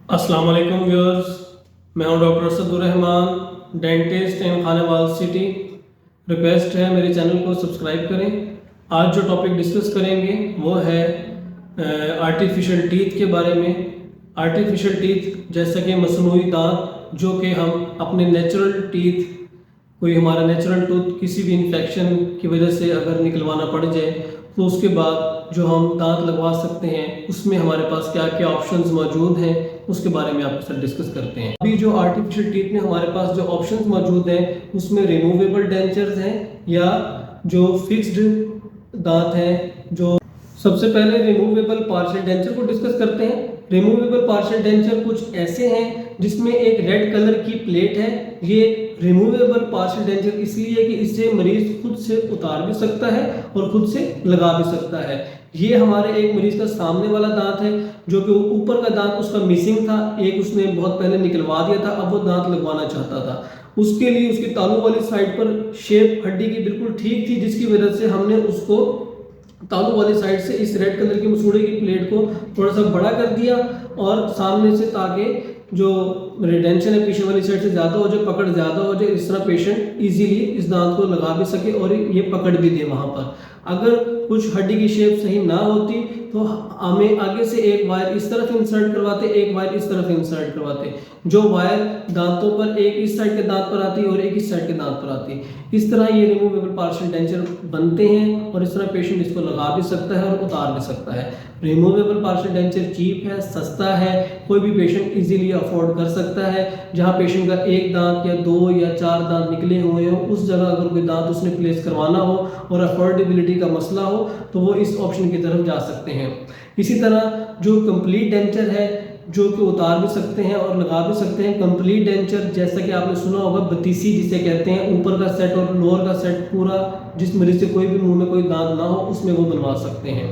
अस्सलाम वालेकुम व्यूअर्स। मैं हूं डॉक्टर असदुर्रहमान, डेंटिस्ट इन खानेवाल सिटी। रिक्वेस्ट है मेरे चैनल को सब्सक्राइब करें। आज जो टॉपिक डिस्कस करेंगे वो है आर्टिफिशियल टीथ के बारे में। आर्टिफिशियल टीथ जैसा कि मसनूई दांत जो कि हम अपने नेचुरल टीथ, कोई हमारा नेचुरल टूथ किसी भी इन्फेक्शन की वजह से अगर निकलवाना पड़ जाए तो उसके बाद जो हम दांत लगवा सकते हैं उसमें हमारे पास क्या क्या ऑप्शंस मौजूद हैं उसके बारे में आपके साथ डिस्कस करते हैं। अभी जो आर्टिफिशियल टीथ में हमारे पास जो ऑप्शंस मौजूद हैं उसमें रिमूवेबल डेंचर्स हैं या जो फिक्स्ड दांत हैं। जो सबसे पहले रिमूवेबल पार्शियल डेंचर को डिस्कस करते हैं। रिमूवेबल पार्शियल डेंचर कुछ ऐसे हैं जिसमें एक रेड कलर की प्लेट है। ये रिमूवेबल पार्शियल डेंचर इसलिए कि इससे मरीज खुद से उतार भी सकता है और खुद से लगा भी सकता है। ये हमारे एक मरीज का सामने वाला दांत है जो कि ऊपर का दांत उसका मिसिंग था, एक उसने बहुत पहले निकलवा दिया था, अब वो दांत लगवाना चाहता था। उसके लिए उसकी तालू वाली साइड पर शेप हड्डी की बिल्कुल ठीक थी, जिसकी वजह से हमने उसको तालू वाली साइड से इस रेड कलर की मसूड़े की प्लेट को थोड़ा सा बड़ा कर दिया और सामने से, ताकि जो रिटेंशन है पीछे वाली साइड से ज़्यादा हो जाए, पकड़ ज़्यादा हो जाए, इस तरह पेशेंट इजीली इस दांत को लगा भी सके और ये पकड़ भी दे वहाँ पर। अगर कुछ हड्डी की शेप सही ना होती तो हमें आगे से एक वायर इस तरफ इंसर्ट करवाते, एक वायर इस तरफ इंसर्ट करवाते। जो वायर दांतों पर एक इस साइड के दांत पर आती और एक इस साइड के दांत पर आती। इस तरह ये रिमूवेबल पार्शियल डेंचर बनते हैं और इस तरह पेशेंट इसको लगा भी सकता है और उतार भी सकता है। रिमूवेबल पार्शियल डेंचर चीप है, सस्ता है, कोई भी पेशेंट इजीली अफोर्ड कर सकता है। जहां पेशेंट का एक दांत या दो या चार दांत निकले हुए हो, उस जगह अगर कोई दांत उसने प्लेस करवाना हो और अफोर्डेबिलिटी का मसला हो तो वो इस ऑप्शन की तरफ जा सकते हैं। इसी तरह जो कंप्लीट डेंचर है जो कि उतार भी सकते हैं और लगा भी सकते हैं। कंप्लीट डेंचर जैसा कि आपने सुना होगा बतीसी जिसे कहते हैं, ऊपर का सेट और लोअर का सेट पूरा, जिस मरीज से कोई भी मुंह में कोई दांत ना हो उसमें वो बनवा सकते हैं।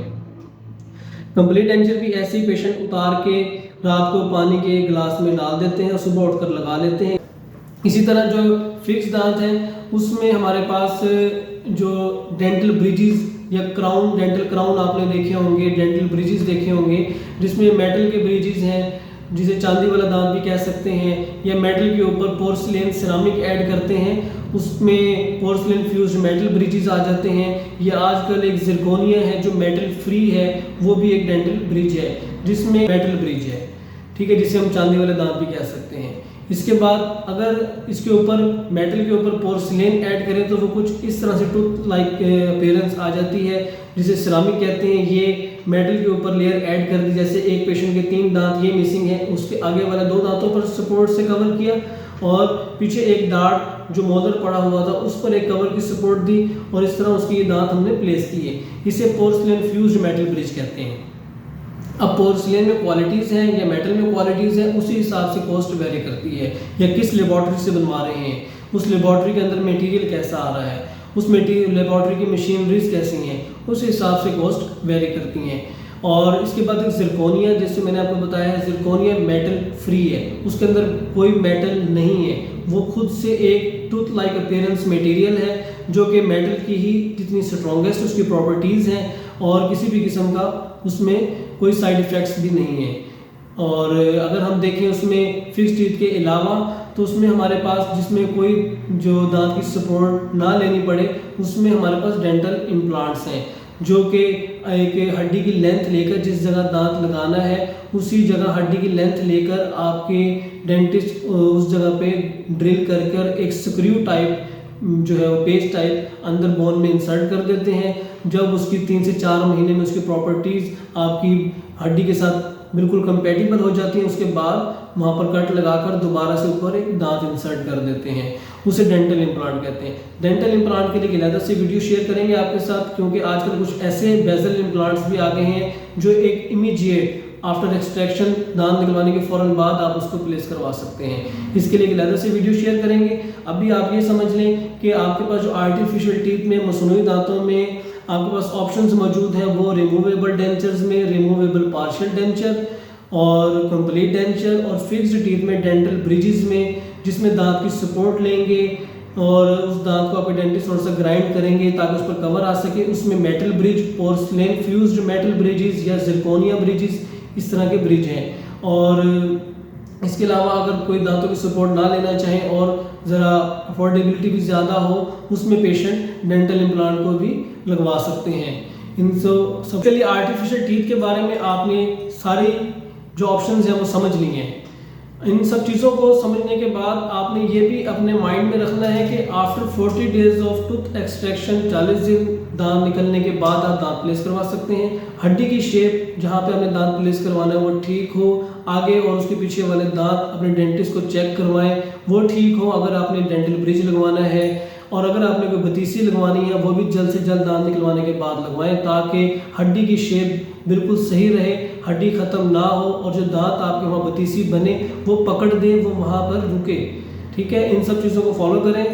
कंप्लीट डेंचर भी ऐसे ही पेशेंट उतार के रात को पानी के गिलास में डाल देते हैं और सुबह उठकर लगा लेते हैं। इसी तरह जो फिक्स दांत हैं उसमें हमारे पास जो डेंटल ब्रिजेस या क्राउन, डेंटल क्राउन आपने देखे होंगे, डेंटल ब्रिजेस देखे होंगे, जिसमें मेटल के ब्रिजेस हैं जिसे चांदी वाला दांत भी कह सकते हैं, या मेटल के ऊपर पोर्सिलेन सिरामिक ऐड करते हैं, उसमें पोर्सिलेन फ्यूज्ड मेटल ब्रिजेस आ जाते हैं। या आजकल एक जिरकोनिया है जो मेटल फ्री है, वो भी एक डेंटल ब्रिज है जिसमें मेटल ब्रिज है, ठीक है, जिसे हम चांदी वाले दांत भी कह सकते हैं। इसके बाद अगर इसके ऊपर मेटल के ऊपर पोर्सिलेन ऐड करें तो वो कुछ इस तरह से टूथ लाइक अपीयरेंस आ जाती है जिसे सिरामिक कहते हैं। ये मेटल के ऊपर लेयर ऐड कर दी, जैसे एक पेशेंट के 3 दांत ये मिसिंग है, उसके आगे वाले 2 दांतों पर सपोर्ट से कवर किया और पीछे एक दांत जो मोलर पड़ा हुआ था उस पर एक कवर की सपोर्ट दी और इस तरह उसकी ये दांत हमने प्लेस किए। इसे पोर्सिलेन फ्यूज्ड मेटल ब्रिज कहते हैं। अब पोर्सिलेन में क्वालिटीज़ हैं या मेटल में क्वालिटीज़ हैं, उसी हिसाब से कॉस्ट वेरी करती है, या किस लेबॉर्ट्री से बनवा रहे हैं, उस लेबॉर्ट्री के अंदर मटेरियल कैसा आ रहा है, उस मटेरियल लेबॉर्ट्री की मशीनरीज कैसी हैं, उस हिसाब से कॉस्ट वेरी करती हैं। और इसके बाद एक जिरकोनिया, जैसे मैंने आपको बताया है, जिरकोनिया मेटल फ्री है, उसके अंदर कोई मेटल नहीं है, वो खुद से एक टूथ लाइक अपीयरेंस मटेरियल है जो कि मेटल की ही जितनी स्ट्रॉन्गेस्ट उसकी प्रॉपर्टीज़ हैं और किसी भी किस्म का उसमें कोई साइड इफ़ेक्ट्स भी नहीं है। और अगर हम देखें उसमें फिक्स टीथ के अलावा तो उसमें हमारे पास, जिसमें कोई जो दांत की सपोर्ट ना लेनी पड़े, उसमें हमारे पास डेंटल इम्प्लांट्स हैं जो कि एक हड्डी की लेंथ लेकर जिस जगह दांत लगाना है उसी जगह हड्डी की लेंथ लेकर आपके डेंटिस्ट उस जगह पे ड्रिल कर एक स्क्रू टाइप जो है वो पेस्ट टाइप अंदर बोन में इंसर्ट कर देते हैं। जब उसकी 3 से 4 महीने में उसकी प्रॉपर्टीज़ आपकी हड्डी के साथ बिल्कुल कंपेटिबल हो जाती हैं, उसके बाद वहाँ पर कट लगाकर दोबारा से ऊपर एक दांत इंसर्ट कर देते हैं, उसे डेंटल इम्प्लांट कहते हैं। डेंटल इम्प्लांट के लिए अलग से वीडियो शेयर करेंगे आपके साथ, क्योंकि आजकल कुछ ऐसे बेजल इम्प्लांट्स भी आ गए हैं जो एक इमीडिएट आफ्टर एक्सट्रैक्शन दांत निकलवाने के फ़ौरन बाद आप उसको प्लेस करवा सकते हैं। इसके लिए अलग से वीडियो शेयर करेंगे। अभी आप ये समझ लें कि आपके पास जो आर्टिफिशियल टीथ में, मसनूई दांतों में आपके पास ऑप्शंस मौजूद हैं, वो रिमूवेबल डेंचर्स में रिमूवेबल पार्शियल डेंचर और कंप्लीट डेंचर, और फिक्स्ड टीथ में डेंटल ब्रिजेस में, जिसमें दांत की सपोर्ट लेंगे और उस दांत को आपके डेंटिस्ट थोड़ा सा ग्राइंड करेंगे ताकि उस पर कवर आ सके। उसमें metal bridge, porcelain fused metal bridges या जिरकोनिया ब्रिजेस, इस तरह के ब्रिज हैं। और इसके अलावा अगर कोई दांतों की सपोर्ट ना लेना चाहे और ज़रा अफोर्डेबिलिटी भी ज़्यादा हो, उसमें पेशेंट डेंटल इम्प्लांट को भी लगवा सकते हैं। इन सबके लिए आर्टिफिशियल टीथ के बारे में आपने सारी जो ऑप्शंस हैं वो समझ ली हैं। इन सब चीज़ों को समझने के बाद आपने ये भी अपने माइंड में रखना है कि after 40 days of tooth extraction, 40 दिन दांत निकलने के बाद आप दांत प्लेस करवा सकते हैं। हड्डी की शेप जहाँ पे आपने दांत प्लेस करवाना है वो ठीक हो, आगे और उसके पीछे वाले दांत अपने डेंटिस्ट को चेक करवाएं वो ठीक हो। अगर आपने डेंटल ब्रिज लगवाना है और अगर आपने कोई बतीसी लगवानी है वो भी जल्द से जल्द दांत निकलवाने के बाद लगवाएं, ताकि हड्डी की शेप बिल्कुल सही रहे, हड्डी ख़त्म ना हो और जो दांत आपके वहाँ बतीसी बने वो पकड़ दे, वो वहाँ पर रुके। ठीक है, इन सब चीज़ों को फॉलो करें।